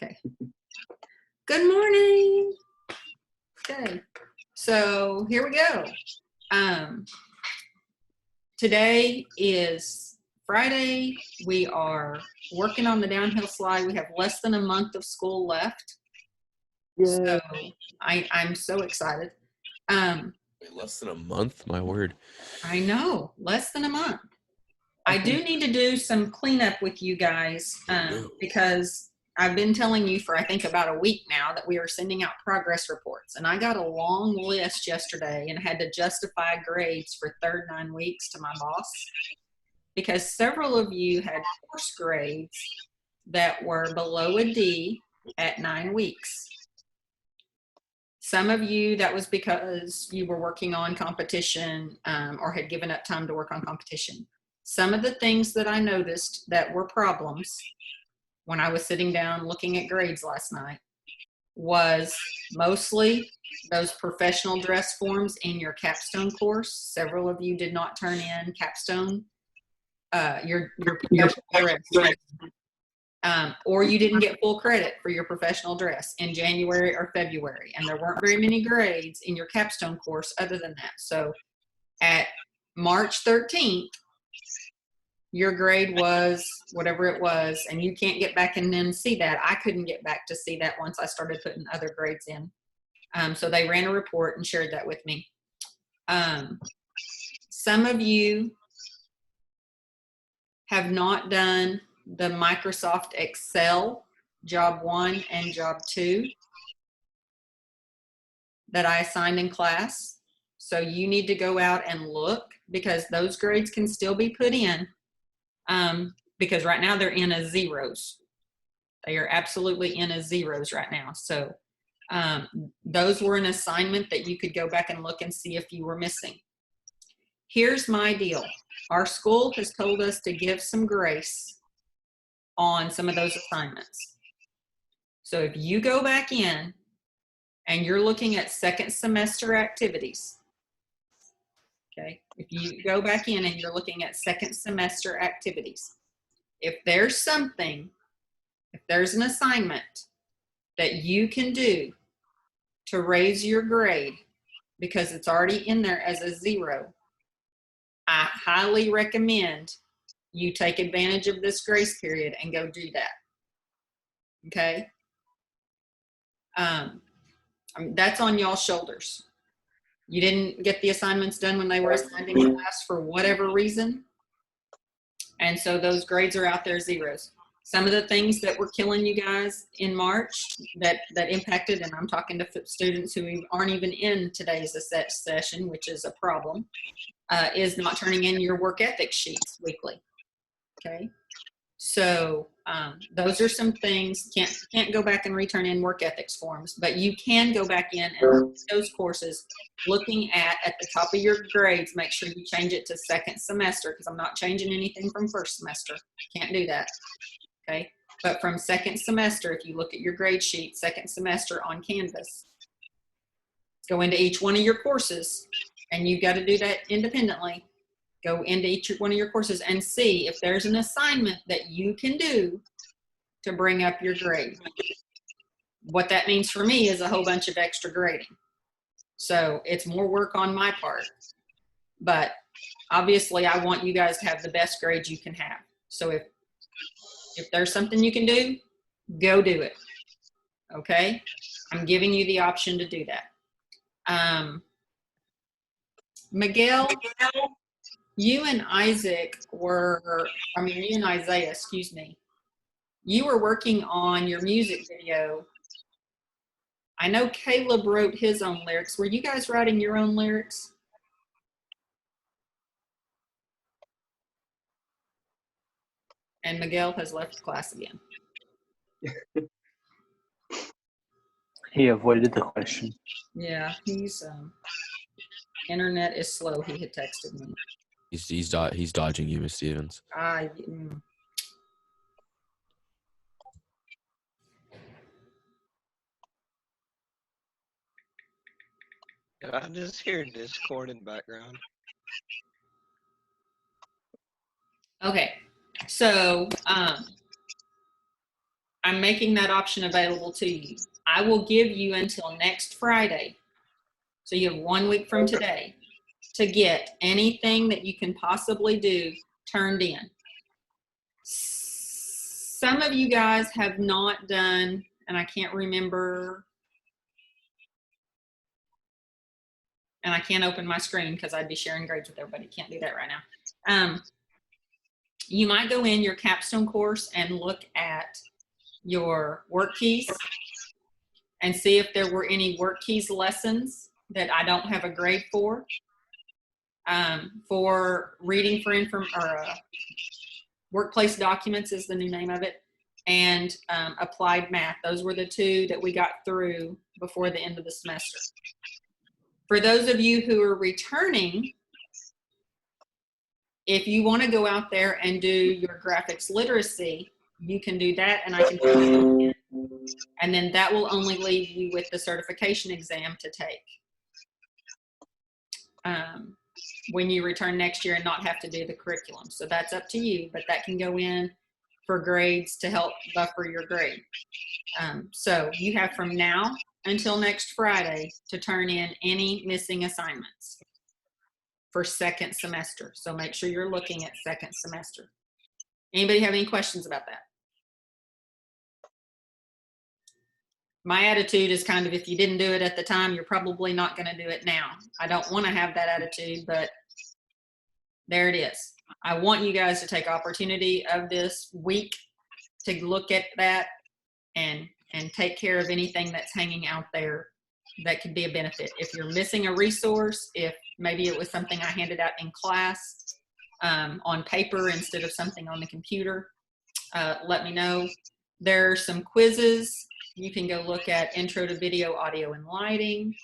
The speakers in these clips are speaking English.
Okay. Good morning. Okay. So here we go. Today is Friday. We are working on the downhill slide. We have less than a month of school left. So I'm so excited. Less than a month? My word. I know, less than a month. I do need to do some cleanup with you guys because I've been telling you for I think about a week now that we are sending out progress reports, and I got a long list yesterday and had to justify grades for third 9 weeks to my boss because several of you had course grades that were below a D at 9 weeks. Some of you, that was because you were working on competition or had given up time to work on competition. Some of the things that I noticed that were problems when I was sitting down looking at grades last night was mostly those professional dress forms in your capstone course. Several of you did not turn in capstone, your professional dress. Or you didn't get full credit for your professional dress in January or February, and there weren't very many grades in your capstone course other than that. So at March 13th, your grade was whatever it was, and you can't get back and then see that. I couldn't get back to see that once I started putting other grades in. So they ran a report and shared that with me. Some of you have not done the Microsoft Excel job 1 and job 2 that I assigned in class. So you need to go out and look because those grades can still be put in because right now they're in as zeros. They are absolutely in as zeros right now. So those were an assignment that you could go back and look and see if you were missing. Here's my deal. Our school has told us to give some grace on some of those assignments. So if you go back in and you're looking at second semester activities, okay, if you go back in and you're looking at second semester activities, if there's something, if there's an assignment that you can do to raise your grade because it's already in there as a 0, I highly recommend you take advantage of this grace period and go do that. Okay? That's on y'all's shoulders. You didn't get the assignments done when they were assigned in class for whatever reason. And so those grades are out there zeros. Some of the things that were killing you guys in March that impacted, and I'm talking to students who aren't even in today's session, which is a problem, is not turning in your work ethic sheets weekly. Okay, so those are some things. Can't go back and return in work ethics forms, but you can go back in and look at those courses, looking at the top of your grades. Make sure you change it to second semester because I'm not changing anything from first semester. Can't do that. Okay, but from second semester, if you look at your grade sheet, second semester on Canvas, go into each one of your courses, and you've got to do that independently. Go into each one of your courses and see if there's an assignment that you can do to bring up your grade. What that means for me is a whole bunch of extra grading. So it's more work on my part. But obviously, I want you guys to have the best grades you can have. So if there's something you can do, go do it. Okay? I'm giving you the option to do that. Miguel, you and Isaiah, excuse me, you were working on your music video. I know Caleb wrote his own lyrics. Were you guys writing your own lyrics? And Miguel has left class again. He avoided the question. Yeah, he's internet is slow. He had texted me. He's dodging you, Miss Stevens. I just hear Discord in the background. Okay, so I'm making that option available to you. I will give you until next Friday. So you have 1 week from today to get anything that you can possibly do turned in. Some of you guys have not done, and I can't remember, and I can't open my screen because I'd be sharing grades with everybody. Can't do that right now. You might go in your capstone course and look at your work keys and see if there were any work keys lessons that I don't have a grade for reading for workplace documents is the new name of it, and applied math. Those were the 2 that we got through before the end of the semester. For those of you who are returning, if you want to go out there and do your graphics literacy, you can do that, and I can put you in. And then that will only leave you with the certification exam to take when you return next year and not have to do the curriculum. So that's up to you, but that can go in for grades to help buffer your grade. So you have from now until next Friday to turn in any missing assignments for second semester. So make sure you're looking at second semester. Anybody have any questions about that? My attitude is kind of, if you didn't do it at the time, you're probably not going to do it now. I don't want to have that attitude, but there it is. I want you guys to take opportunity of this week to look at that and take care of anything that's hanging out there that could be a benefit. If you're missing a resource, if maybe it was something I handed out in class on paper instead of something on the computer, let me know. There are some quizzes. You can go look at Intro to Video, Audio, and Lighting.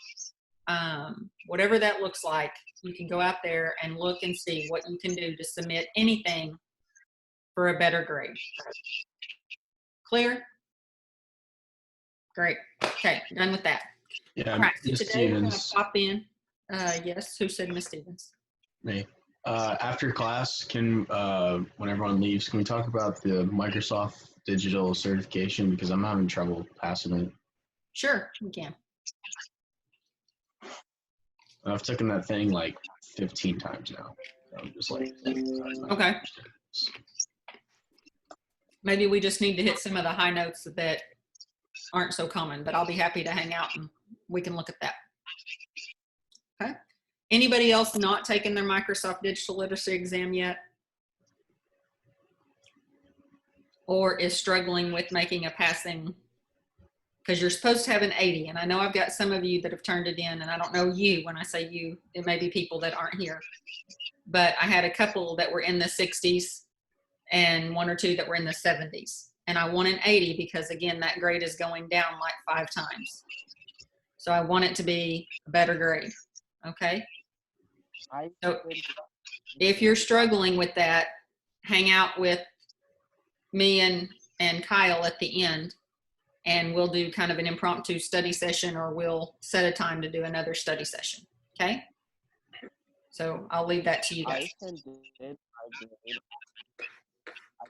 Whatever that looks like, you can go out there and look and see what you can do to submit anything for a better grade. Clear? Great. Okay, done with that. Yeah, All right, so Miss today we're going to Stevens. pop in. Yes, who said Miss Stevens? Me. After class, when everyone leaves, can we talk about the Microsoft digital certification? Because I'm having trouble passing it. Sure, we can. I've taken that thing like 15 times now. I'm just like, Okay. Maybe we just need to hit some of the high notes that aren't so common, but I'll be happy to hang out and we can look at that. Okay. Anybody else not taken their Microsoft Digital Literacy exam yet? Or is struggling with making a passing? Because you're supposed to have an 80, and I know I've got some of you that have turned it in, and I don't know you. When I say you, it may be people that aren't here. But I had a couple that were in the 60s and 1 or 2 that were in the 70s. And I want an 80 because, again, that grade is going down like 5 times. So I want it to be a better grade, okay? So if you're struggling with that, hang out with me and Kyle at the end, and we'll do kind of an impromptu study session, or we'll set a time to do another study session, okay? So I'll leave that to you guys.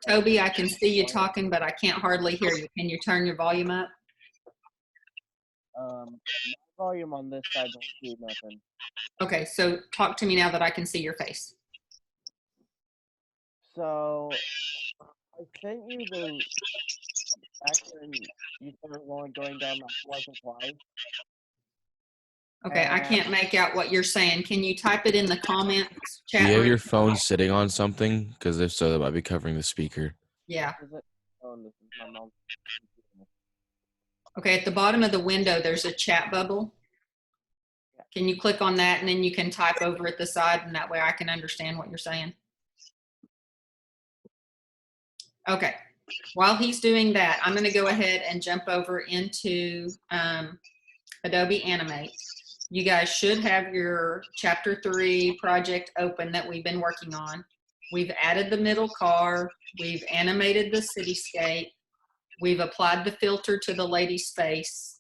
Toby, I can see you talking, but I can't hardly hear you. Can you turn your volume up? Volume on this side don't do nothing. Okay, so talk to me now that I can see your face. So I sent you the action you started going down that pleasant life. Okay, I can't make out what you're saying. Can you type it in the comments Do chat you have room? your phone sitting on something? Because if so, that might be covering the speaker. Yeah. Is it? Oh, this is my mom's computer. Okay, at the bottom of the window, there's a chat bubble. Can you click on that, and then you can type over at the side, and that way I can understand what you're saying? Okay, while he's doing that, I'm going to go ahead and jump over into Adobe Animate. You guys should have your Chapter 3 project open that we've been working on. We've added the middle car. We've animated the cityscape. We've applied the filter to the lady's face.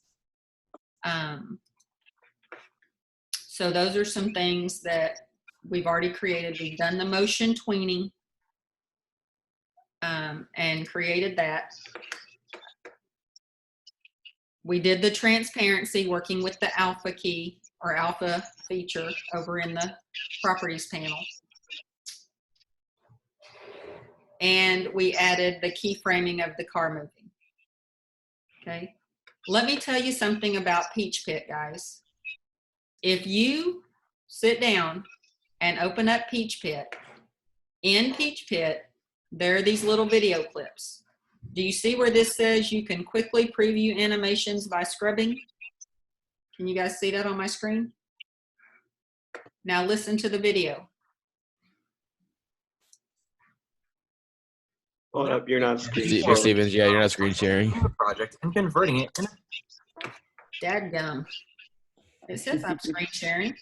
So those are some things that we've already created. We've done the motion tweening and created that. We did the transparency working with the alpha key or alpha feature over in the properties panel. And we added the keyframing of the car moving. Okay. Let me tell you something about Peach Pit, guys. If you sit down and open up Peach Pit, in Peach Pit, there are these little video clips. Do you see where this says you can quickly preview animations by scrubbing? Can you guys see that on my screen? Now listen to the video. Hold up, you're not screen Steve sharing. Stevens, yeah, you're not screen sharing. The project and converting it in Dadgum. It says I'm screen sharing.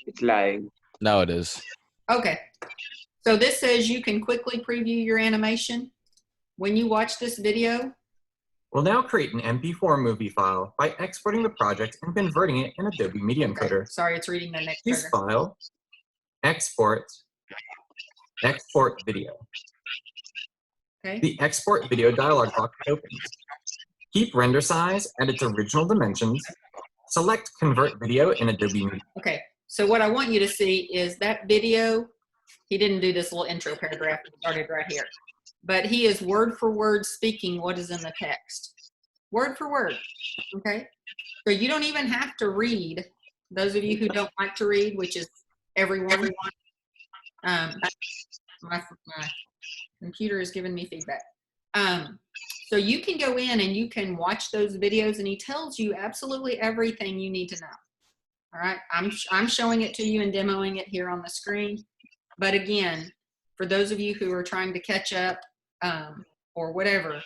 It's lying. Now it is. Okay. So this says you can quickly preview your animation. When you watch this video, We'll now create an MP4 movie file by exporting the project and converting it in Adobe Media Encoder. sorry, it's reading the next Choose paragraph. File, Export, Export Video. Okay. The Export Video dialog box opens. Keep render size at its original dimensions. Select Convert Video in Adobe Media. Okay. So what I want you to see is that video. He didn't do this little intro paragraph. It started right here. But he is word for word speaking what is in the text. Word for word. Okay. So you don't even have to read. Those of you who don't like to read, which is everyone. My computer is giving me feedback. So you can go in and you can watch those videos, and he tells you absolutely everything you need to know. All right. I'm showing it to you and demoing it here on the screen. But again, for those of you who are trying to catch up or whatever,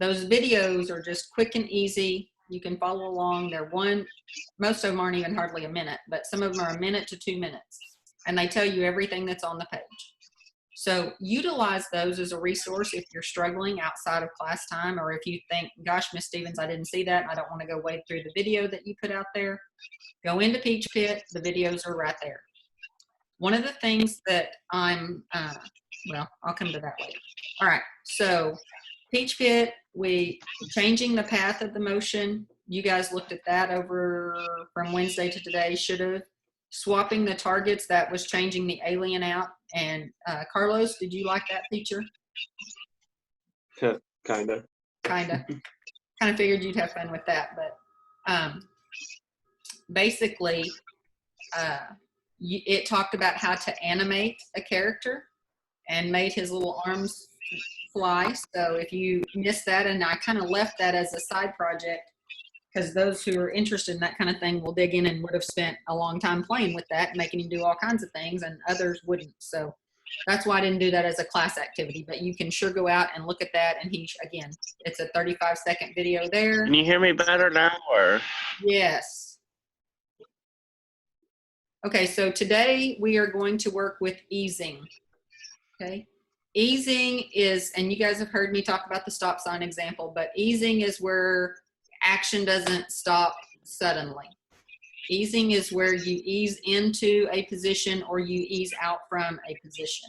those videos are just quick and easy. You can follow along. Most of them aren't even hardly a minute, but some of them are a minute to 2 minutes. And they tell you everything that's on the page. So utilize those as a resource if you're struggling outside of class time, or if you think, gosh, Miss Stevens, I didn't see that, and I don't want to go wade through the video that you put out there. Go into Peach Pit. The videos are right there. One of the things that well, I'll come to that later. All right, so Peach Pit, we changing the path of the motion. You guys looked at that over from Wednesday to today, should have. Swapping the targets, that was changing the alien out. And Carlos, did you like that feature? Kinda. Kind of figured you'd have fun with that, but basically, it talked about how to animate a character and made his little arms fly. So if you missed that, and I kind of left that as a side project, because those who are interested in that kind of thing will dig in and would have spent a long time playing with that, making him do all kinds of things, and others wouldn't. So that's why I didn't do that as a class activity, but you can sure go out and look at that. And again, it's a 35-second video there. Can you hear me better now, or? Yes. Okay, so today we are going to work with easing. Okay. Easing is, and you guys have heard me talk about the stop sign example, but easing is where action doesn't stop suddenly. Easing is where you ease into a position or you ease out from a position.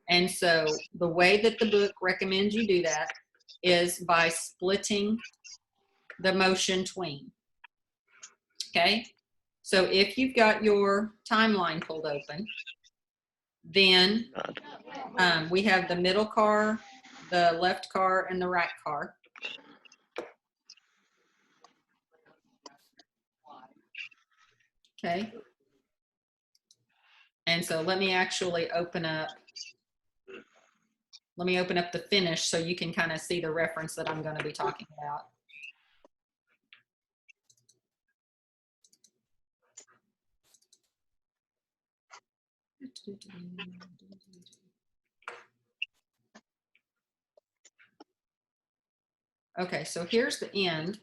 And so the way that the book recommends you do that is by splitting the motion tween. Okay? So if you've got your timeline pulled open, then we have the middle car, the left car, and the right car. Okay. And so let me actually open up the finish so you can kind of see the reference that I'm going to be talking about. Okay, so here's the end.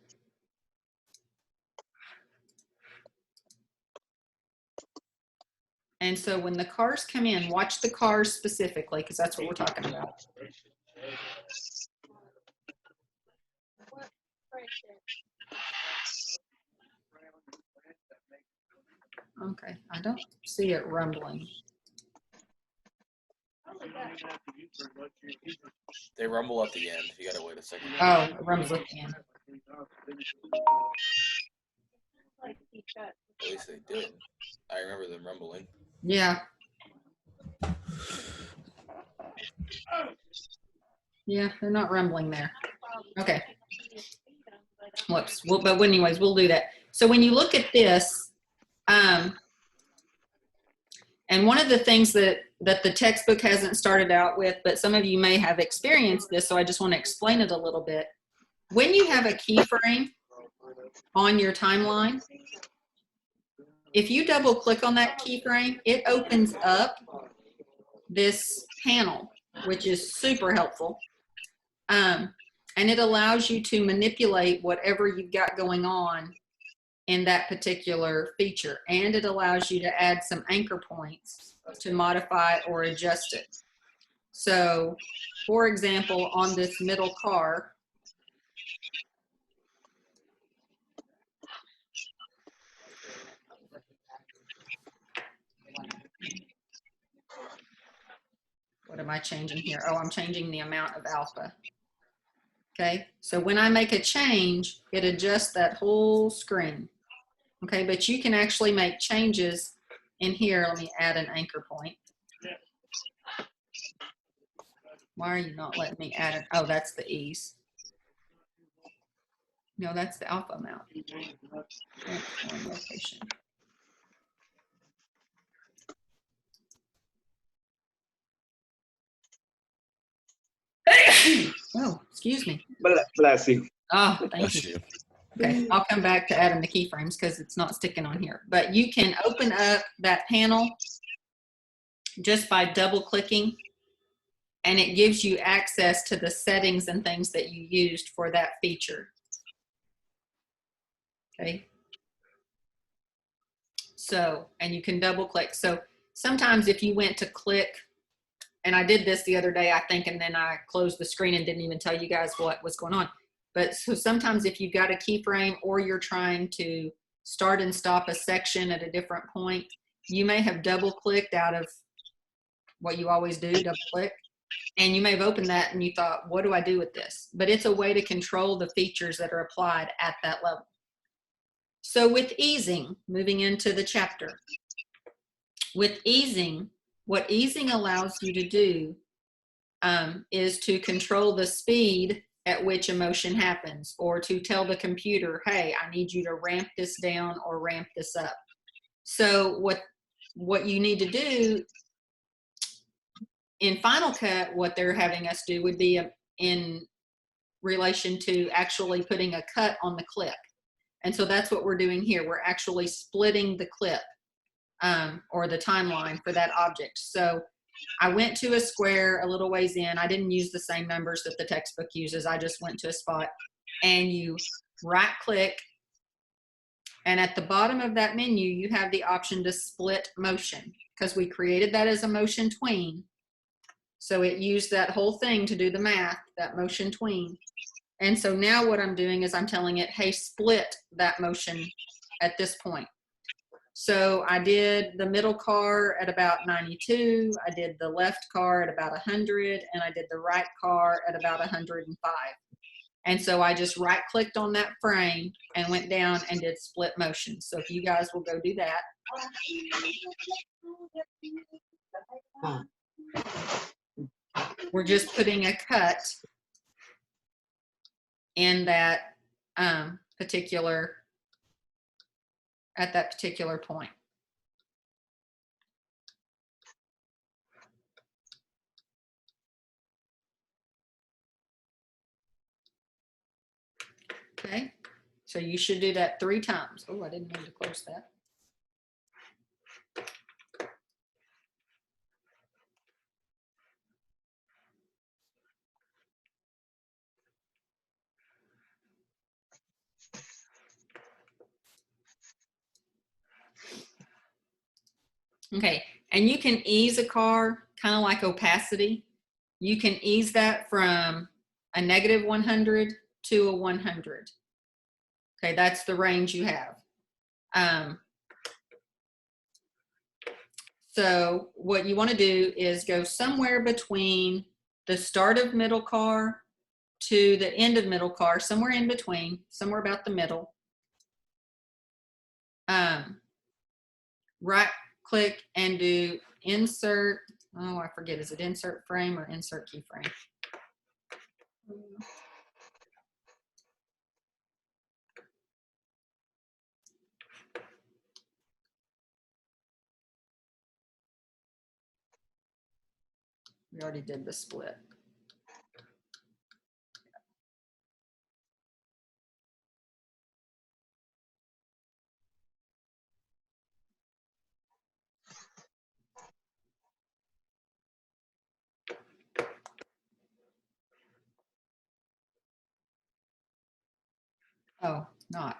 And so when the cars come in, watch the cars specifically, because that's what we're talking about. Okay, I don't see it rumbling. They rumble at the end. You gotta wait a second. Oh, it rumbles at the end. At least they did. I remember them rumbling. Yeah. Yeah, they're not rumbling there. Okay. Whoops. Well, but anyways, we'll do that. So when you look at this, and one of the things that the textbook hasn't started out with, but some of you may have experienced this, so I just want to explain it a little bit. When you have a keyframe on your timeline, if you double click on that keyframe, it opens up this panel, which is super helpful. And it allows you to manipulate whatever you've got going on in that particular feature. And it allows you to add some anchor points to modify or adjust it. So, for example, on this middle car, what am I changing here? Oh, I'm changing the amount of alpha. Okay, so when I make a change, it adjusts that whole screen. Okay, but you can actually make changes in here. Let me add an anchor point. Why are you not letting me add it? Oh, that's the ease. No, that's the alpha amount. Transform location. Oh, excuse me. Bless you. Oh, thank Bless you. you. Okay, I'll come back to adding the keyframes because it's not sticking on here. But you can open up that panel just by double clicking, and it gives you access to the settings and things that you used for that feature. Okay. So, and you can double click. So sometimes if you went to click, and I did this the other day, I think, and then I closed the screen and didn't even tell you guys what was going on. But so sometimes if you've got a keyframe or you're trying to start and stop a section at a different point, you may have double clicked out of what you always do, double click, and you may have opened that and you thought, what do I do with this? But it's a way to control the features that are applied at that level. So with easing, moving into the chapter, with easing, what easing allows you to do is to control the speed at which a motion happens, or to tell the computer, hey, I need you to ramp this down or ramp this up. So what you need to do in Final Cut, what they're having us do would be in relation to actually putting a cut on the clip. And so that's what we're doing here. We're actually splitting the clip or the timeline for that object. So I went to a square a little ways in. I didn't use the same numbers that the textbook uses. I just went to a spot, and you right click, and at the bottom of that menu, you have the option to split motion, because we created that as a motion tween. So it used that whole thing to do the math, that motion tween. And so now what I'm doing is I'm telling it, hey, split that motion at this point. So I did the middle car at about 92, I did the left car at about 100, and I did the right car at about 105. And so I just right clicked on that frame and went down and did split motion. So if you guys will go do that. We're just putting a cut in that at that particular point. Okay, so you should do that 3 times. Oh, I didn't mean to close that. Okay, and you can ease a car, kind of like opacity. You can ease that from a -100 to a 100. Okay, that's the range you have. So what you want to do is go somewhere between the start of middle car to the end of middle car, somewhere in between, somewhere about the middle. Right click and do insert. Oh, I forget. Is it insert frame or insert keyframe? We already did the split. Oh, not.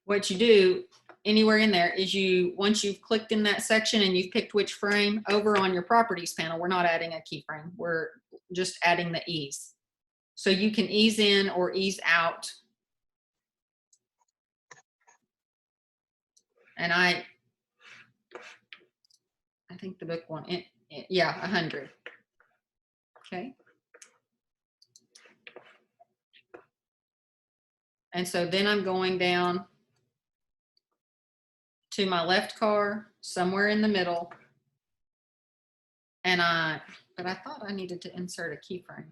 What you do anywhere in there is you, once you've clicked in that section and you've picked which frame, over on your properties panel, we're not adding a keyframe. We're just adding the ease. So you can ease in or ease out. And I think the book one, yeah, 100. Okay. And so then I'm going down to my left car, somewhere in the middle. And but I thought I needed to insert a keyframe.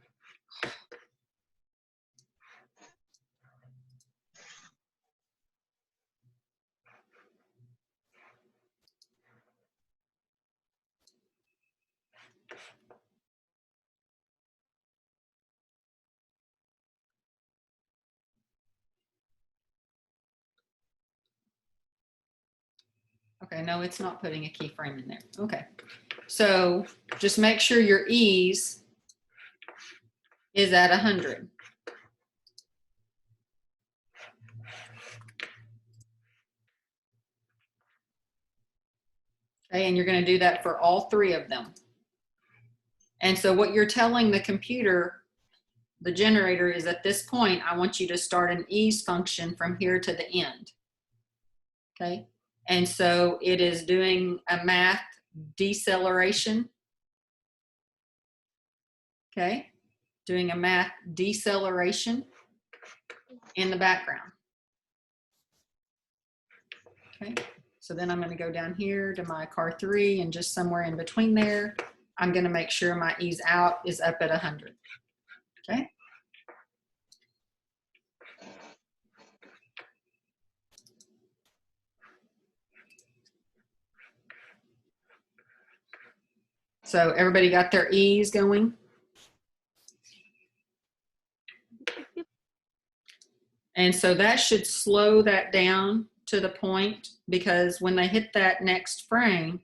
Okay, no, it's not putting a keyframe in there. Okay, so just make sure your ease is at 100. Okay, and you're going to do that for all 3 of them. And so what you're telling the computer, the generator, is at this point, I want you to start an ease function from here to the end. Okay, and so it is doing a math deceleration. Okay, doing a math deceleration in the background. Okay, so then I'm going to go down here to my car 3, and just somewhere in between there, I'm going to make sure my ease out is up at 100. Okay. So everybody got their ease going? And so that should slow that down to the point, because when they hit that next frame,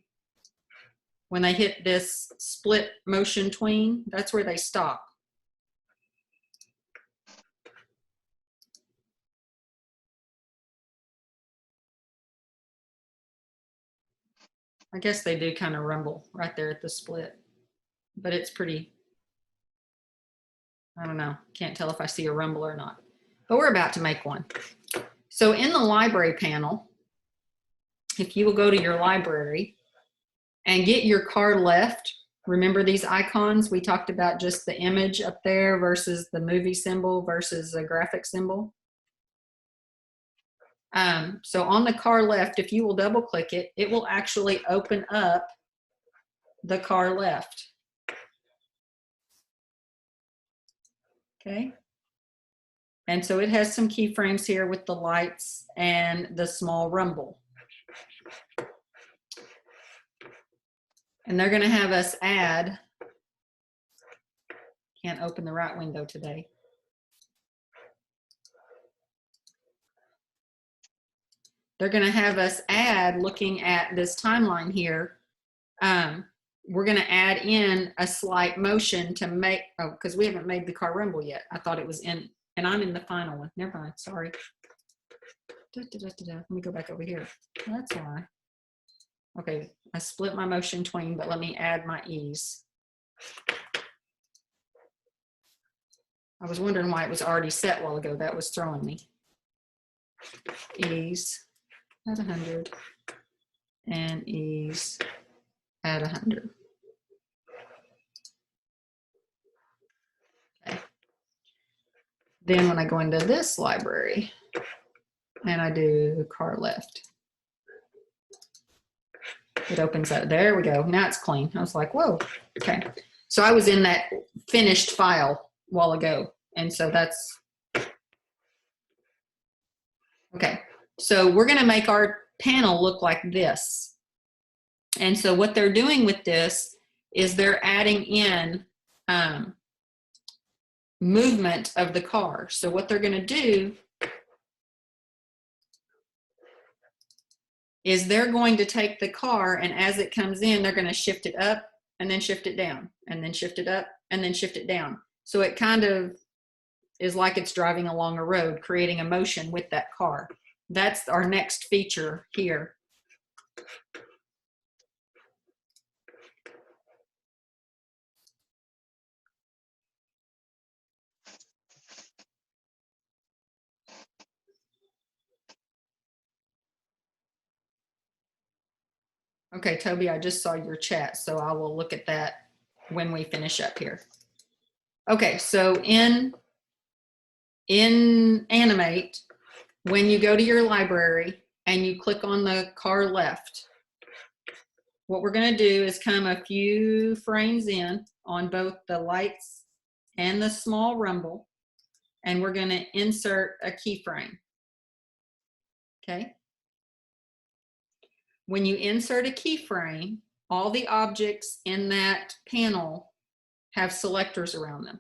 when they hit this split motion tween, that's where they stop. I guess they do kind of rumble right there at the split, but it's pretty, I don't know, can't tell if I see a rumble or not, but we're about to make one. So in the library panel, if you will go to your library and get your car left, remember these icons? We talked about just the image up there versus the movie symbol versus a graphic symbol. So on the car left, if you will double click it, it will actually open up the car left. Okay. And so it has some keyframes here with the lights and the small rumble. And they're going to have us add, can't open the right window today. They're going to have us add, looking at this timeline here, we're going to add in a slight motion to make, oh, because we haven't made the car rumble yet. I thought it was in, and I'm in the final one. Never mind, sorry. Let me go back over here. That's why. Okay, I split my motion tween, but let me add my ease. I was wondering why it was already set a while ago. That was throwing me. Ease at 100 and ease at 100. Then when I go into this library and I do car left, it opens up. There we go. Now it's clean. I was like, whoa. Okay. So I was in that finished file a while ago. And so that's, okay. So we're going to make our panel look like this. And so what they're doing with this is they're adding in movement of the car. So what they're going to do is they're going to take the car, and as it comes in, they're going to shift it up and then shift it down and then shift it up and then shift it down. So it kind of is like it's driving along a road, creating a motion with that car. That's our next feature here. Okay, Toby, I just saw your chat, so I will look at that when we finish up here. Okay, so in Animate, when you go to your library and you click on the car left, what we're going to do is come a few frames in on both the lights and the small rumble, and we're going to insert a keyframe. Okay. When you insert a keyframe, all the objects in that panel have selectors around them.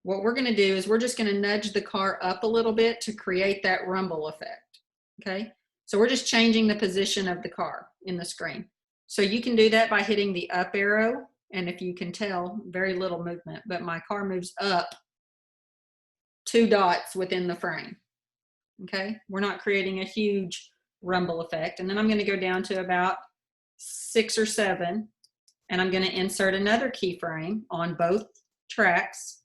What we're going to do is we're just going to nudge the car up a little bit to create that rumble effect. Okay. So we're just changing the position of the car in the screen. So you can do that by hitting the up arrow. And if you can tell, very little movement, but my car moves up 2 dots within the frame. Okay. We're not creating a huge rumble effect. And then I'm going to go down to about 6 or 7, and I'm going to insert another keyframe on both tracks,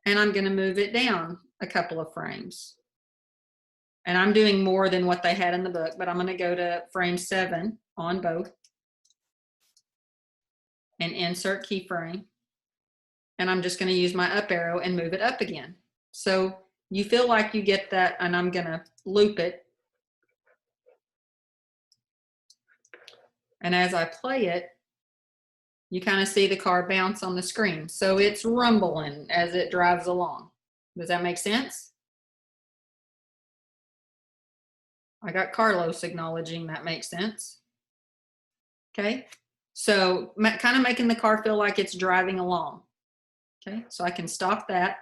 and I'm going to move it down a couple of frames. And I'm doing more than what they had in the book, but I'm going to go to frame 7 on both and insert keyframe. And I'm just going to use my up arrow and move it up again. So you feel like you get that, and I'm going to loop it. And as I play it, you kind of see the car bounce on the screen. So it's rumbling as it drives along. Does that make sense? I got Carlos acknowledging that makes sense. Okay. So kind of making the car feel like it's driving along. Okay. So I can stop that.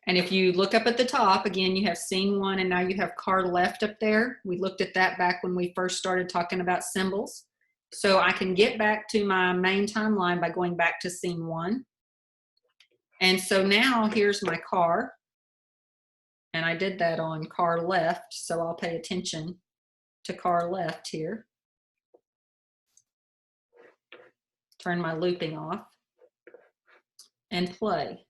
And if you look up at the top, again, you have scene 1, and now you have car left up there. We looked at that back when we first started talking about symbols. So I can get back to my main timeline by going back to scene 1. And so now here's my car. And I did that on car left, so I'll pay attention to car left here. Turn my looping off and play.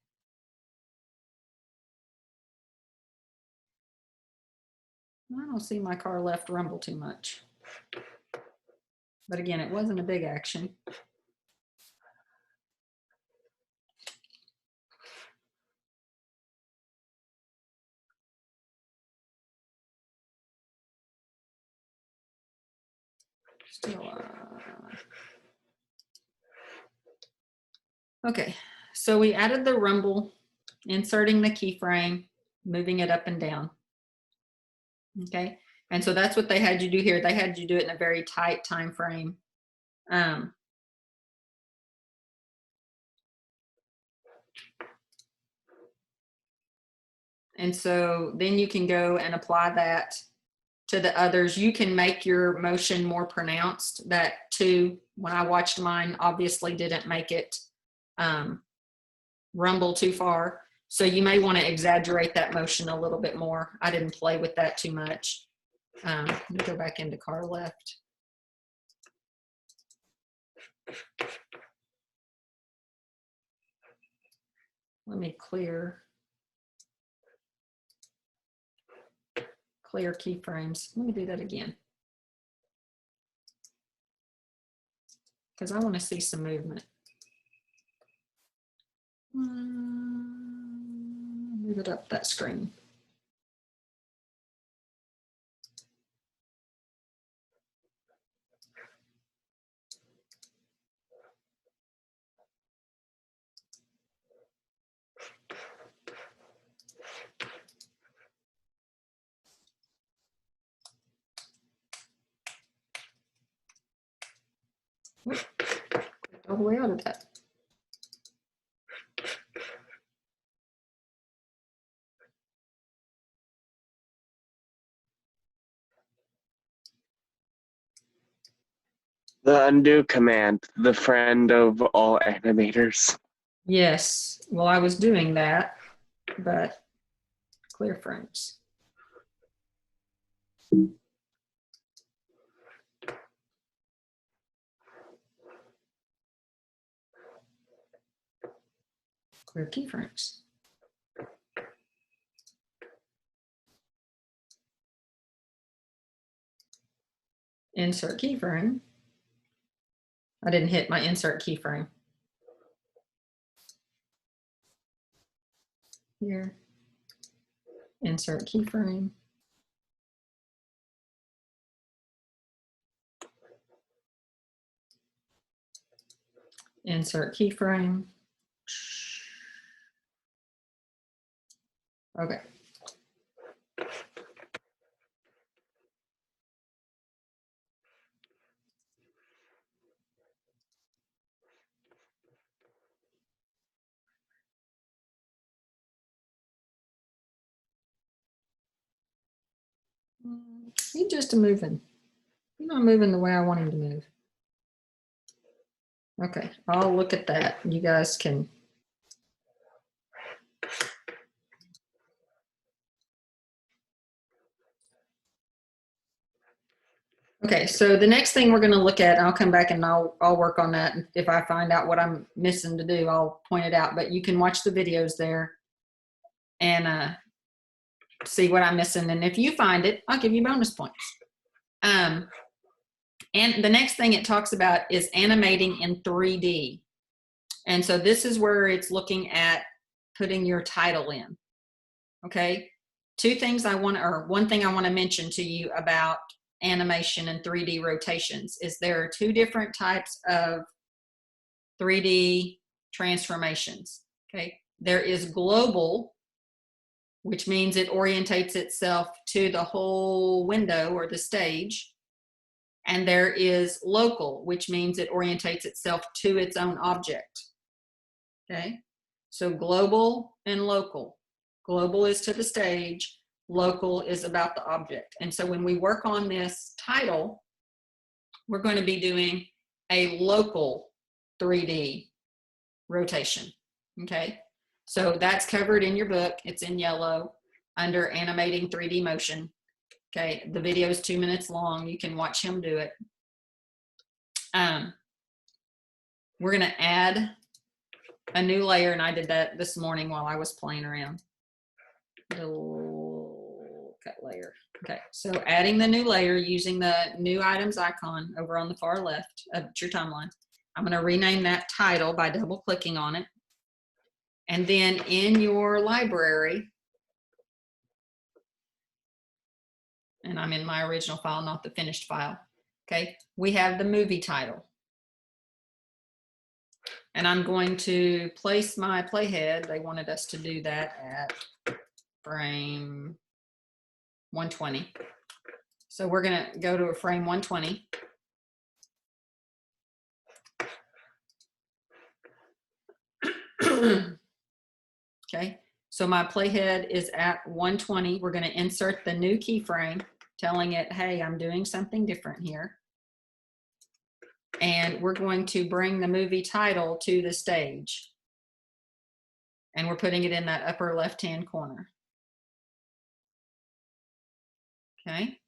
I don't see my car left rumble too much. But again, it wasn't a big action. Still, okay, so we added the rumble, inserting the keyframe, moving it up and down. Okay, and so that's what they had you do here. They had you do it in a very tight time frame. And so then you can go and apply that to the others. You can make your motion more pronounced. That too, when I watched mine, obviously didn't make it rumble too far. So you may want to exaggerate that motion a little bit more. I didn't play with that too much. Let me go back into car left. Let me clear keyframes. Let me do that again, because I want to see some movement. Move it up that screen. All the way out of that. The undo command, the friend of all animators. Yes, well, I was doing that, but clear frames. Clear keyframes. Insert keyframe. I didn't hit my insert keyframe. Here. Insert keyframe. Insert keyframe. Okay. He's just moving. He's not moving the way I want him to move. Okay, I'll look at that. You guys can. Okay, so the next thing we're going to look at, I'll come back and I'll work on that. If I find out what I'm missing to do, I'll point it out. But you can watch the videos there and see what I'm missing. And if you find it, I'll give you bonus points. And the next thing it talks about is animating in 3D. And so this is where it's looking at putting your title in. Okay, one thing I want to mention to you about animation and 3D rotations is there are two different types of 3D transformations. Okay, there is global, which means it orientates itself to the whole window or the stage. And there is local, which means it orientates itself to its own object. Okay, so global and local. Global is to the stage, local is about the object. And so when we work on this title, we're going to be doing a local 3D rotation. Okay, so that's covered in your book. It's in yellow under animating 3D motion. Okay, the video is 2 minutes long. You can watch him do it. We're going to add a new layer, and I did that this morning while I was playing around. Little cut layer. Okay, so adding the new layer using the new items icon over on the far left of your timeline. I'm going to rename that title by double clicking on it. And then in your library, and I'm in my original file, not the finished file. Okay, we have the movie title. And I'm going to place my playhead. They wanted us to do that at frame 120. So we're going to go to a frame 120. Okay, so my playhead is at 120. We're going to insert the new keyframe, telling it, hey, I'm doing something different here. And we're going to bring the movie title to the stage. And we're putting it in that upper left-hand corner. Okay.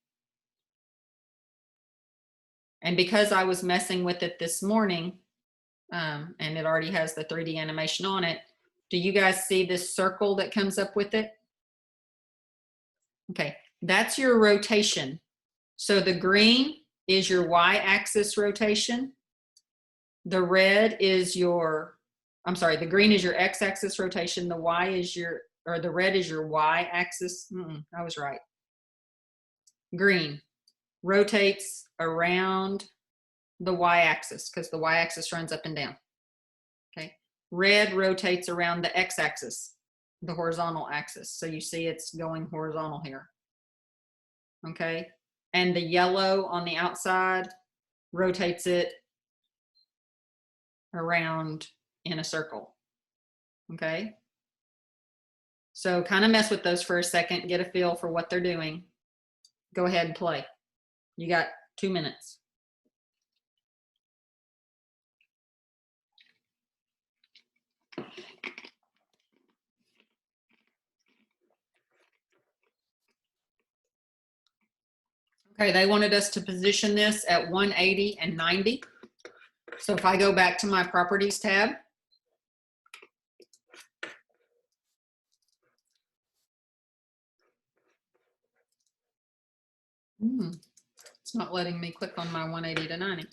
And because I was messing with it this morning, and it already has the 3D animation on it, do you guys see this circle that comes up with it? Okay, that's your rotation. So the green is your y-axis rotation. The red is your, I'm sorry, the green is your x-axis rotation. The y is your or the red is your y-axis. I was right. Green rotates around the y-axis because the y-axis runs up and down. Okay. Red rotates around the x-axis, the horizontal axis. So you see it's going horizontal here. Okay. And the yellow on the outside rotates it around in a circle. Okay. So kind of mess with those for a second, get a feel for what they're doing. Go ahead and play. You got 2 minutes. Okay, they wanted us to position this at 180 and 90. So if I go back to my properties tab, it's not letting me click on my 180 to 90.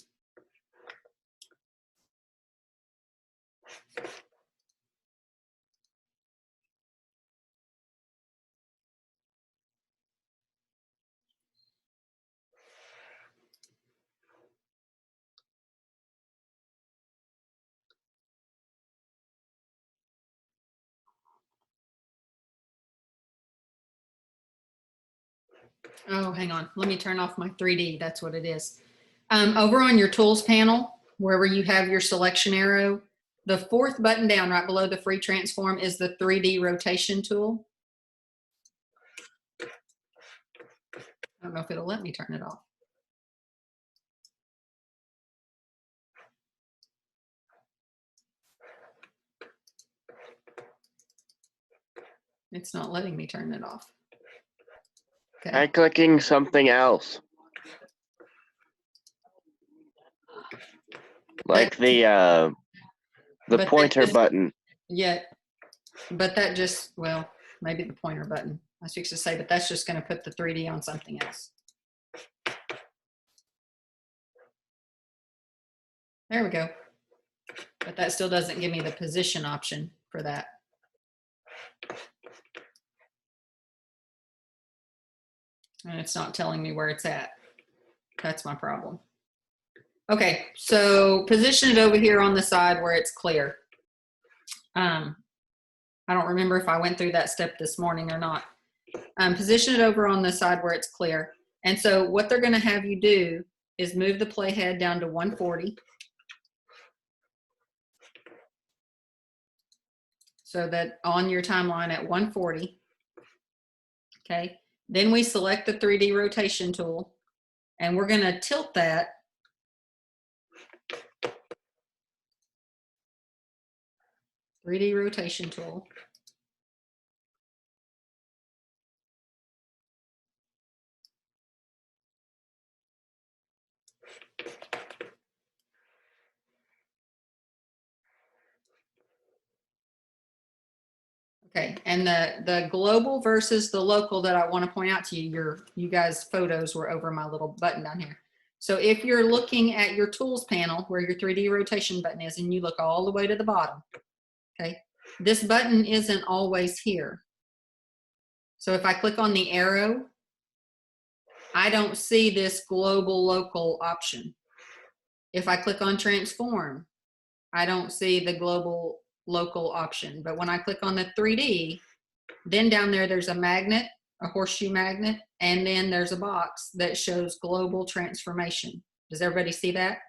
Oh, hang on. Let me turn off my 3D. That's what it is. Over on your tools panel, wherever you have your selection arrow, the fourth button down right below the free transform is the 3D rotation tool. I don't know if it'll let me turn it off. It's not letting me turn it off. Okay. Try clicking something else. Like the But pointer just- button. Yeah, but that just, well, maybe the pointer button. I was fixing to say, but that's just going to put the 3D on something else. There we go. But that still doesn't give me the position option for that. And it's not telling me where it's at. That's my problem. Okay, so position it over here on the side where it's clear. I don't remember if I went through that step this morning or not. Position it over on the side where it's clear. And so what they're going to have you do is move the playhead down to 140. So that on your timeline at 140. Okay. Then we select the 3D rotation tool and we're going to tilt that rotation tool. Okay, and the global versus the local that I want to point out to you, you guys' photos were over my little button down here. So if you're looking at your tools panel where your 3D rotation button is and you look all the way to the bottom, okay, this button isn't always here. So if I click on the arrow, I don't see this global local option. If I click on transform, I don't see the global local option. But when I click on the 3D, then down there's a magnet, a horseshoe magnet, and then there's a box that shows global transformation. Does everybody see that?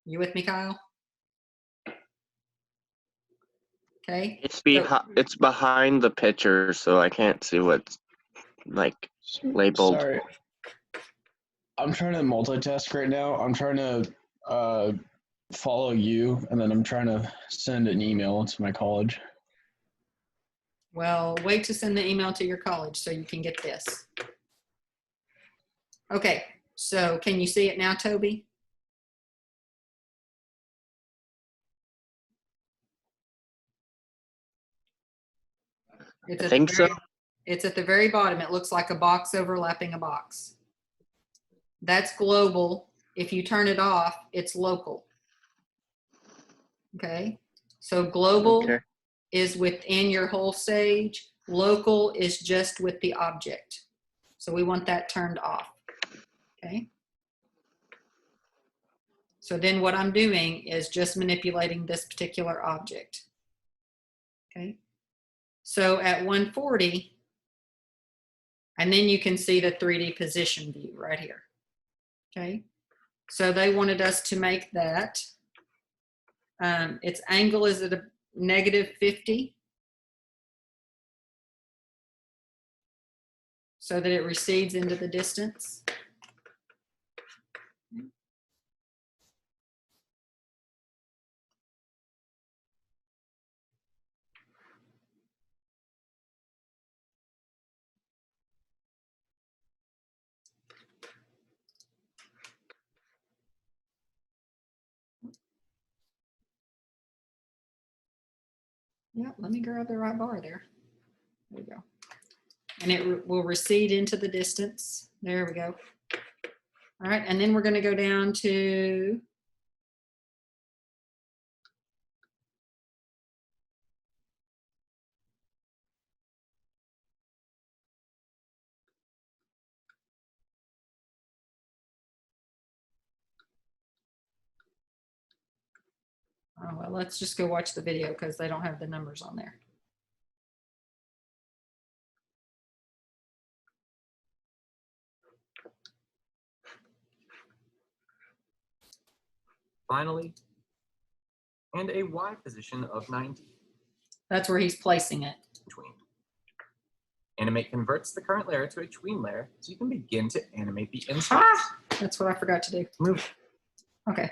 You with me, Kyle? Okay. It's behind the picture, so I can't see what's like labeled. Sorry. I'm trying to multitask right now. I'm trying to follow you, and then I'm trying to send an email to my college. Well, wait to send the email to your college so you can get this. Okay, so can you see it now, Toby? I think so. It's at the very bottom. It looks like a box overlapping a box. That's global. If you turn it off, it's local. Okay, so global Okay. is within your whole stage. Local is just with the object. So we want that turned off, okay? So then what I'm doing is just manipulating this particular object, okay? So at 140, and then you can see the 3D position view right here, okay? So they wanted us to make that, its angle is at a -50, so that it recedes into the distance. Yeah, let me grab the right bar there. There we go. And it will recede into the distance. There we go. All right, and then we're going to go down to oh, well, let's just go watch the video because they don't have the numbers on there. Finally, and a Y position of 90 That's where he's placing it. between. Animate converts the current layer to a tween layer so you can begin to animate the instance. That's what I forgot to do. Move. Okay.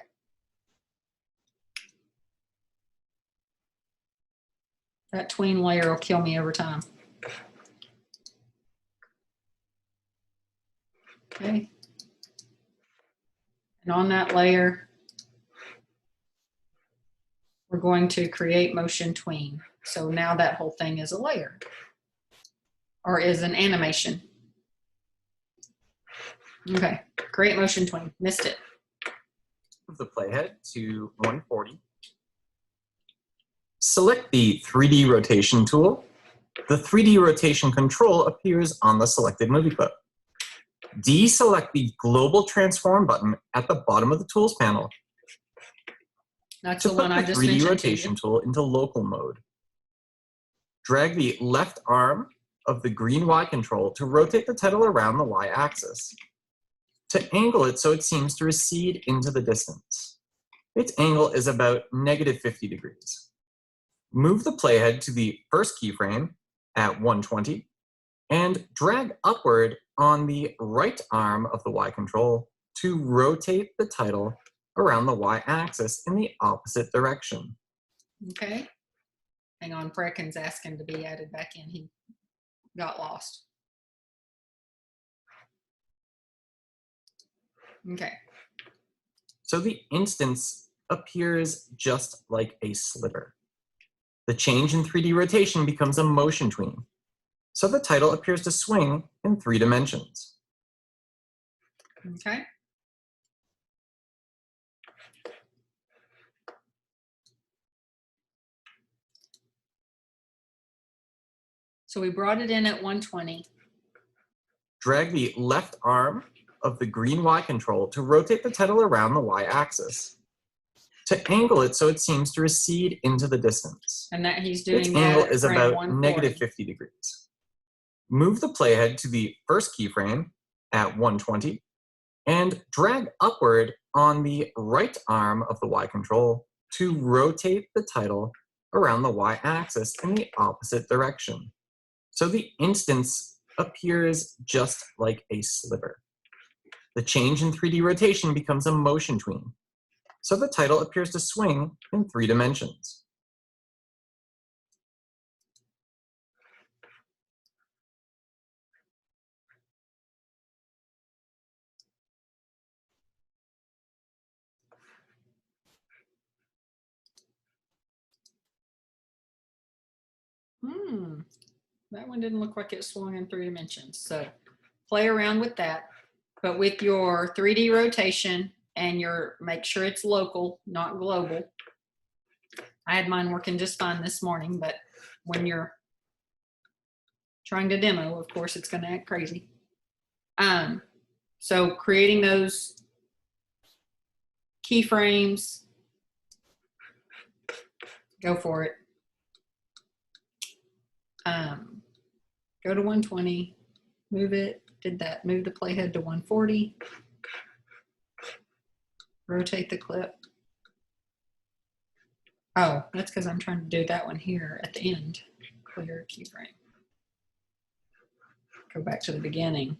That tween layer will kill me over time. Okay. And on that layer, we're going to create motion tween. So now that whole thing is a layer or is an animation. Okay, create motion tween. Missed it. Move the playhead to 140. Select the 3D rotation tool. The 3D rotation control appears on the selected movie clip. Deselect the global transform button at the bottom of the tools panel That's to the put one I the just 3D mentioned to rotation you. tool into local mode. Drag the left arm of the green Y control to rotate the title around the Y axis. To angle it so it seems to recede into the distance. Its angle is about -50 degrees. Move the playhead to the first keyframe at 120 and drag upward on the right arm of the Y control to rotate the title around the Y axis in the opposite direction. Okay. Hang on, Frecken's asking to be added back in. He got lost. Okay. So the instance appears just like a sliver. The change in 3D rotation becomes a motion tween. So the title appears to swing in 3 dimensions. Okay. So we brought it in at 120. Drag the left arm of the green Y control to rotate the title around the Y axis. To angle it so it seems to recede into the distance. And that he's Its doing that angle at is frame about 140. -50 degrees. Move the playhead to the first keyframe at 120 and drag upward on the right arm of the Y control to rotate the title around the Y axis in the opposite direction. So the instance appears just like a sliver. The change in 3D rotation becomes a motion tween. So the title appears to swing in 3 dimensions. That one didn't look like it swung in 3 dimensions. So play around with that, but with your 3D rotation and make sure it's local, not global. I had mine working just fine this morning, but when you're trying to demo, of course, it's going to act crazy. So creating those keyframes, go for it. Go to 120, move it, did that, move the playhead to 140, rotate the clip. Oh, that's because I'm trying to do that one here at the end. Clear keyframe. Go back to the beginning.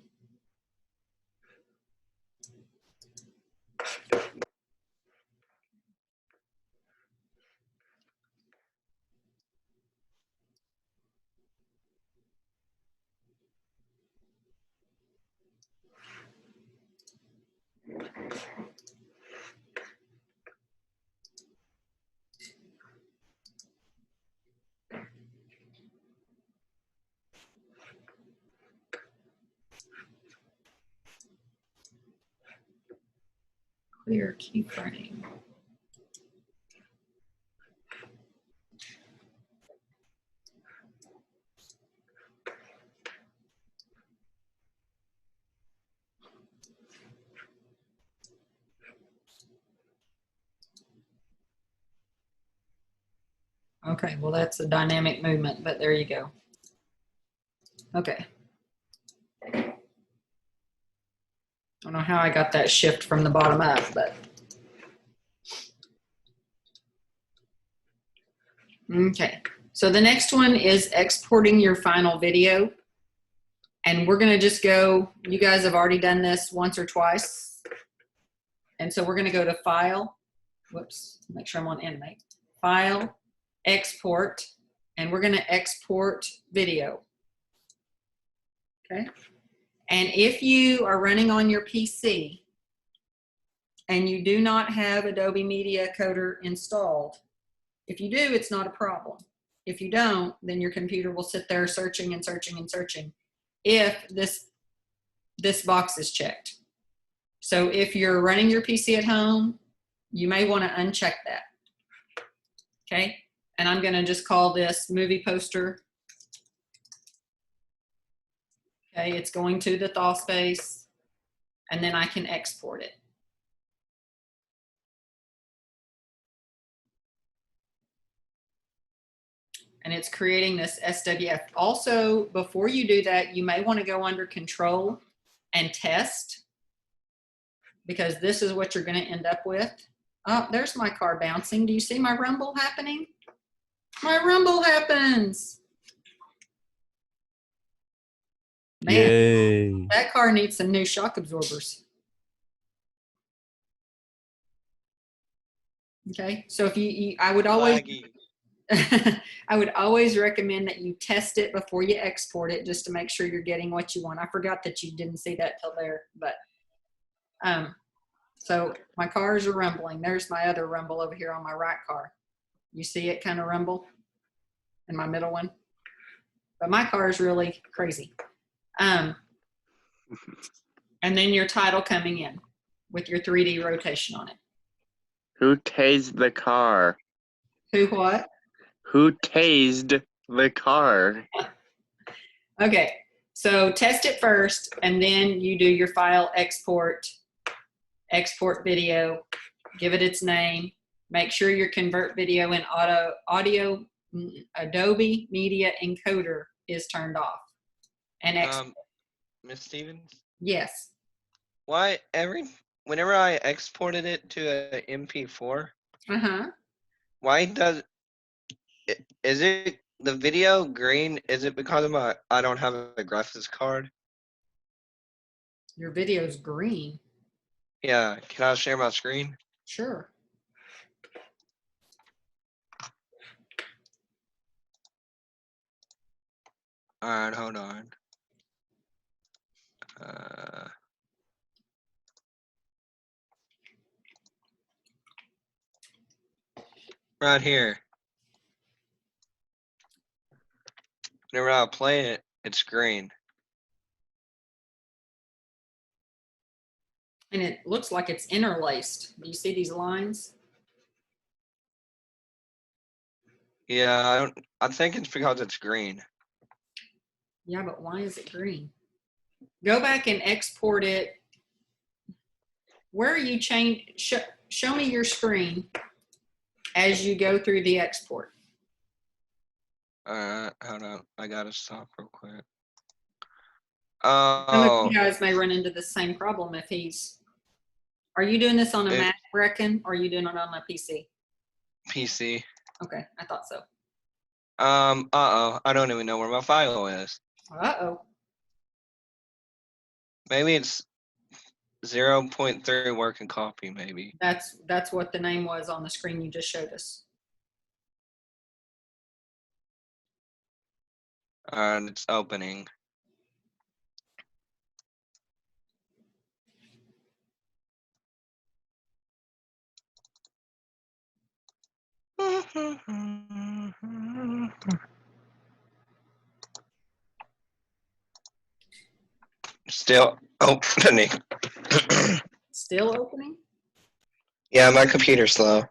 Clear keyframe. Okay, well, that's a dynamic movement, but there you go. Okay. I don't know how I got that shift from the bottom up, but. Okay, so the next one is exporting your final video. And we're gonna just go, you guys have already done this once or twice. And so we're gonna go to File, whoops, make sure I'm on Animate. File, Export, and we're gonna export video. Okay, and if you are running on your PC and you do not have Adobe Media Coder installed, if you do, it's not a problem. If you don't, then your computer will sit there searching and searching and searching if this box is checked. So if you're running your PC at home, you may want to uncheck that. Okay, and I'm going to just call this movie poster. Okay, it's going to the thaw space, and then I can export it. And it's creating this SWF. Also, before you do that, you may want to go under Control and Test, because this is what you're going to end up with. Oh, there's my car bouncing. Do you see my rumble happening? My rumble happens. Man, Yay. that car needs some new shock absorbers. Okay, so if I would always, Laggy. I would always recommend that you test it before you export it, just to make sure you're getting what you want. I forgot that you didn't see that till there, but so my cars are rumbling. There's my other rumble over here on my right car. You see it kind of rumble in my middle one, but my car is really crazy. And then your title coming in with your 3D rotation on it. Who tased the car? Who what? Who tased the car? Okay, so test it first, and then you do your file export video, give it its name, make sure your convert video in Adobe Media Encoder is turned off. And Miss Stevens, yes. why whenever I exported it to a MP4, why is it the video green? Is it because of I don't have a graphics card? Your video's green. Yeah, can I share my screen? Sure. All right, hold on. Right here. Whenever I play it, it's green. And it looks like it's interlaced. Do you see these lines? Yeah, I think it's because it's green. Yeah, but why is it green? Go back and export it. Where are you show me your screen as you go through the export. Hold on. I gotta stop real quick. Some of Oh, you guys may run into the same problem if he's. Are you doing this on a Mac, reckon, or are you doing it on a PC? PC. Okay, I thought so. Uh-oh. I don't even know where my file is. Uh-oh. Maybe it's 0.3 working copy, maybe. That's what the name was on the screen you just showed us. And it's opening. Still opening. Still opening? Yeah, my computer's slow.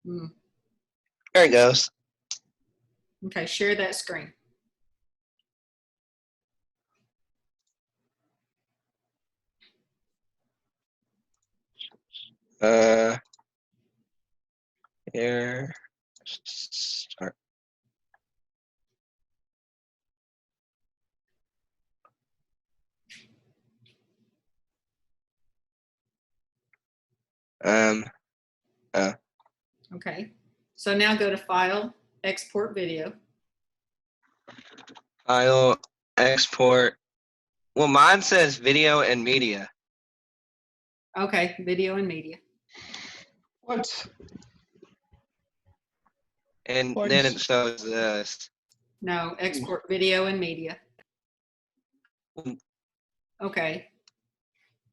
Hmm. There it goes. Okay, share that screen. Here. Start. Okay. So now go to File, Export Video. File, export. Well, mine says video and media. Okay, Video and Media. What? And What? then it shows this. No, Export Video and Media. Okay.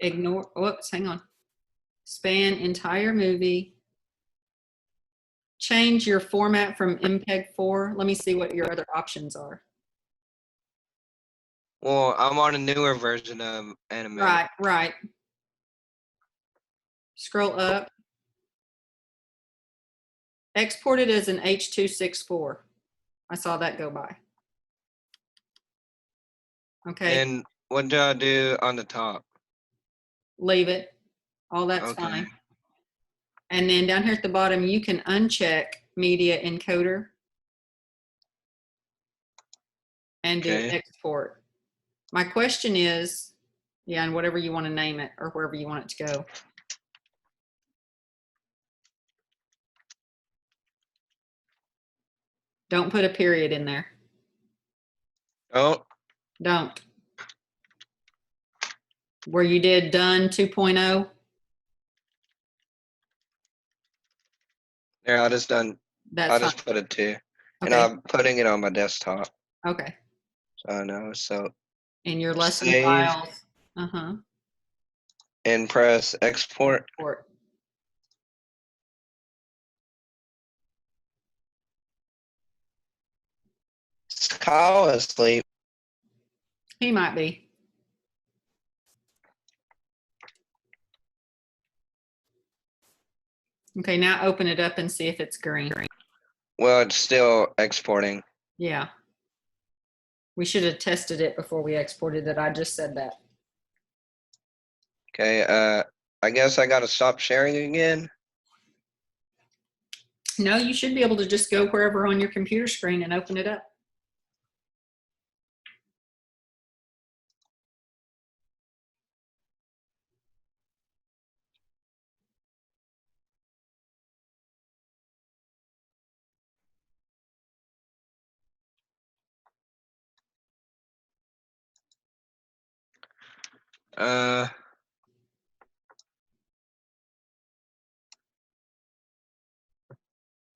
Ignore, whoops, hang on. Span entire movie. Change your format from MPEG-4. Let me see what your other options are. Well, I'm on a newer version of ANIMATE. Right. Scroll up. Export it as an H.264. I saw that go by. Okay. And what do I do on the top? Leave it. All that's Okay. fine. And then down here at the bottom, you can uncheck Media Encoder and do Okay. export. My question is, yeah, and whatever you want to name it or wherever you want it to go. Don't put a period in there. Oh, Don't. Where you did done 2.0. there, I just That's fine. put it 2. And Okay. I'm putting it on my desktop. Okay. So I know. So In your lesson Save. files. and press export. Export. Is Kyle asleep? He might be. Okay, now open it up and see if it's green. Well, it's still exporting. Yeah. We should have tested it before we exported it. I just said that. Okay, I guess I gotta stop sharing again. No, you should be able to just go wherever on your computer screen and open it up.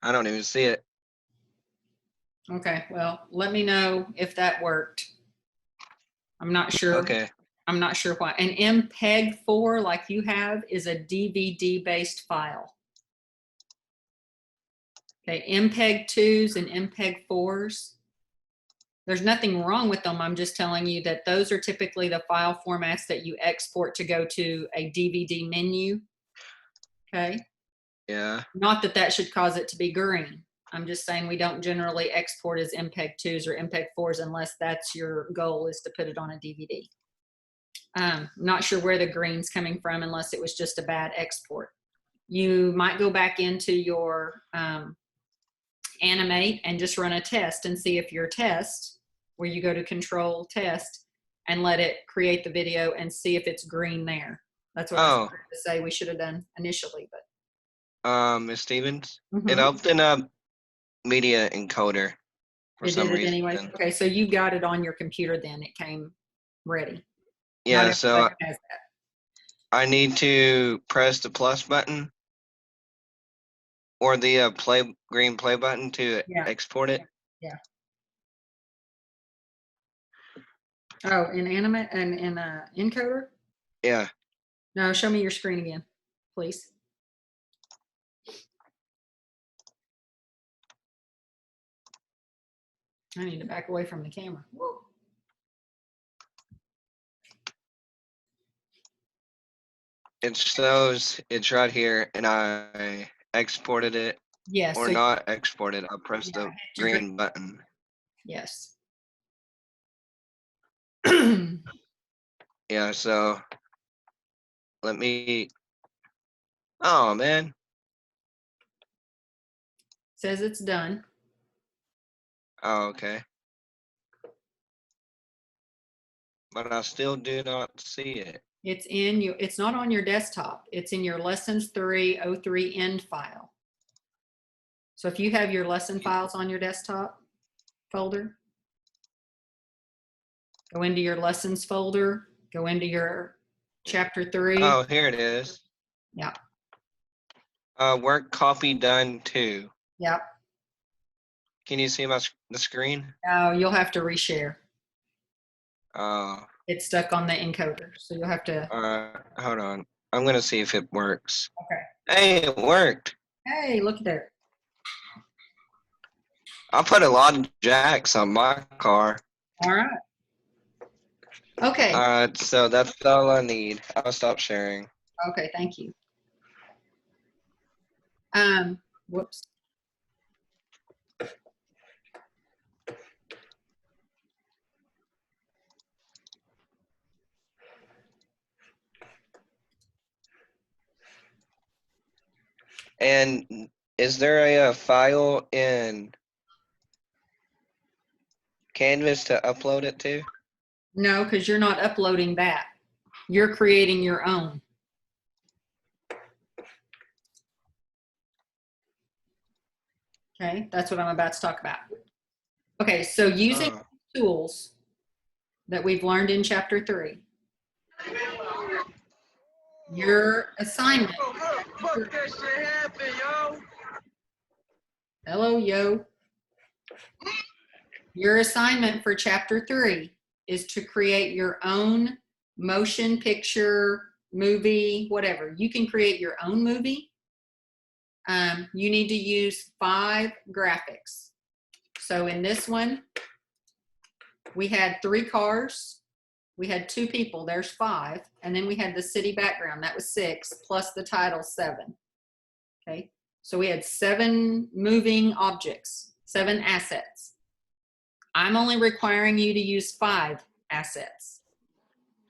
I don't even see it. Okay, well, let me know if that worked. I'm not sure. Okay. I'm not sure why. An MPEG-4 like you have is a DVD-based file. Okay, MPEG-2s and MPEG-4s, there's nothing wrong with them. I'm just telling you that those are typically the file formats that you export to go to a DVD menu. Okay. Yeah. Not that that should cause it to be green. I'm just saying we don't generally export as MPEG 2s or MPEG 4s unless that's your goal, is to put it on a DVD. Not sure where the green's coming from unless it was just a bad export. You might go back into your Animate and just run a test and see if your test, where you go to control test and let it create the video and see if it's green there. That's what I was trying to say we should have done initially, but. Ms. Stevens, Mhm. it opened up media encoder for It some did it reason. anyway. Okay, so you got it on your computer then. It came ready. Yeah, Not so everybody has that. I need to press the plus button or the green play button to Yeah. export it. Yeah. Oh, in Animate and in encoder? Yeah. No, show me your screen again, please. I need to back away from the camera. Woo. It shows it's right here, and I exported it Yes. or so not exported. I pressed Yeah, the hit your green button. Yes. Yeah, so let me. Oh man. Says it's done. Oh, okay. But I still do not see it. It's in you. It's not on your desktop. It's in your lessons 303 end file. So if you have your lesson files on your desktop folder, go into your lessons folder, go into your chapter 3. Oh, here it is. Yeah. Work copy done too. Yep. Can you see the screen? Now you'll have to reshare. Oh. It's stuck on the encoder, so you'll have to. Hold on. I'm gonna see if it works. Okay. Hey, it worked. Hey, look at there. I put a lot of jacks on my car. All right. Okay. Alright, so that's all I need. I'll stop sharing. Okay, thank you. Whoops. And is there a file in Canvas to upload it to? No, because you're not uploading that. You're creating your own. Okay, that's what I'm about to talk about. Okay, so using tools that we've learned in chapter 3, your assignment. Hello, yo. Your assignment for chapter 3 is to create your own motion picture, movie, whatever. You can create your own movie. You need to use 5 graphics. So in this one, we had 3 cars. We had 2 people, there's 5. And then we had the city background, that was 6, plus the title 7. Okay, so we had 7 moving objects, 7 assets. I'm only requiring you to use 5 assets.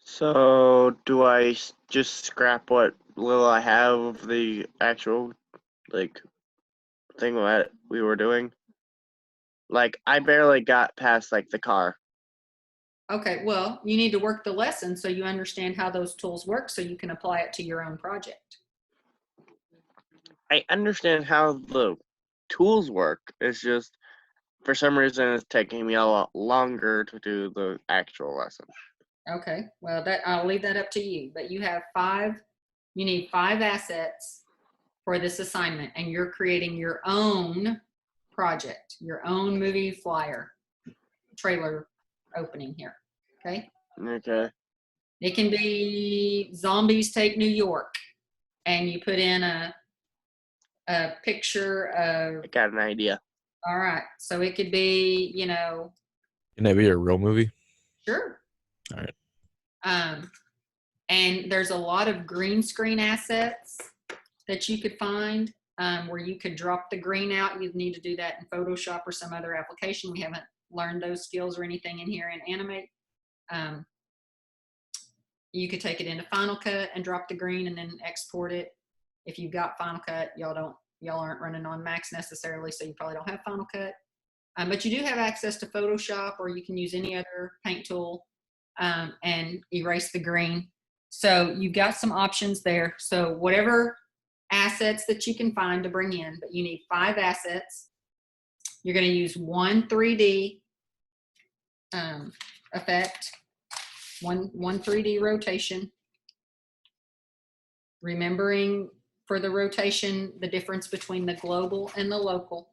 So do I just scrap what little I have of the actual thing that we were doing? Like I barely got past the car. Okay, well, you need to work the lesson so you understand how those tools work so you can apply it to your own project. I understand how the tools work. It's just for some reason it's taking me a lot longer to do the actual lesson. Okay, well, I'll leave that up to you, but you have 5, you need 5 assets for this assignment, and you're creating your own project, your own movie flyer, trailer opening here, okay? Okay. It can be Zombies Take New York, and you put in a picture of. I got an idea. All right, so it could be, Can that be a real movie? Sure. All right. And there's a lot of green screen assets that you could find. where you could drop the green out. You'd need to do that in Photoshop or some other application. We haven't learned those skills or anything in here in Animate. You could take it into Final Cut and drop the green and then export it. If you've got Final Cut, y'all aren't running on Macs necessarily, so you probably don't have Final Cut. But you do have access to Photoshop, or you can use any other paint tool and erase the green. So you've got some options there. So whatever assets that you can find to bring in, but you need 5 assets. You're going to use one 3D effect, one 3D rotation. Remembering for the rotation, the difference between the global and the local.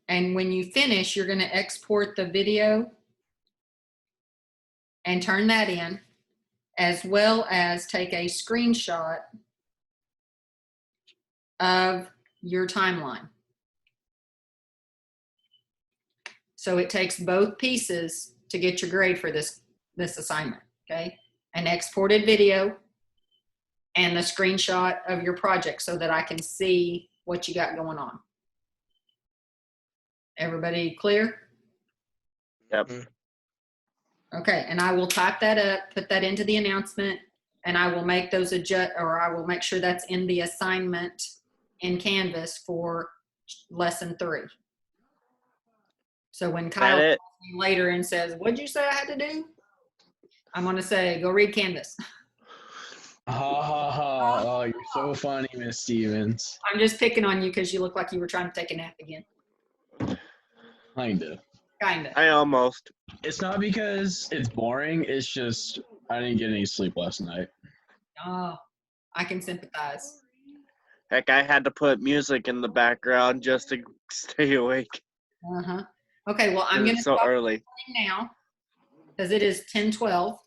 And when you finish, you're going to export the video and turn that in, as well as take a screenshot of your timeline. So it takes both pieces to get your grade for this assignment, okay? An exported video and the screenshot of your project so that I can see what you got going on. Everybody clear? Yep. Okay, and I will type that up, put that into the announcement, and I will make those I will make sure that's in the assignment in Canvas for lesson 3. So when Kyle calls me later and says, "What'd you say I had to do?" I'm gonna say, "Go read Canvas." Oh, you're so funny, Miss Stevens. I'm just picking on you because you look like you were trying to take a nap again. Kinda. I almost. It's not because it's boring. It's just I didn't get any sleep last night. Oh, I can sympathize. Heck, I had to put music in the background just to stay awake. Okay, well, I'm going to so stop early now because it is 10:12.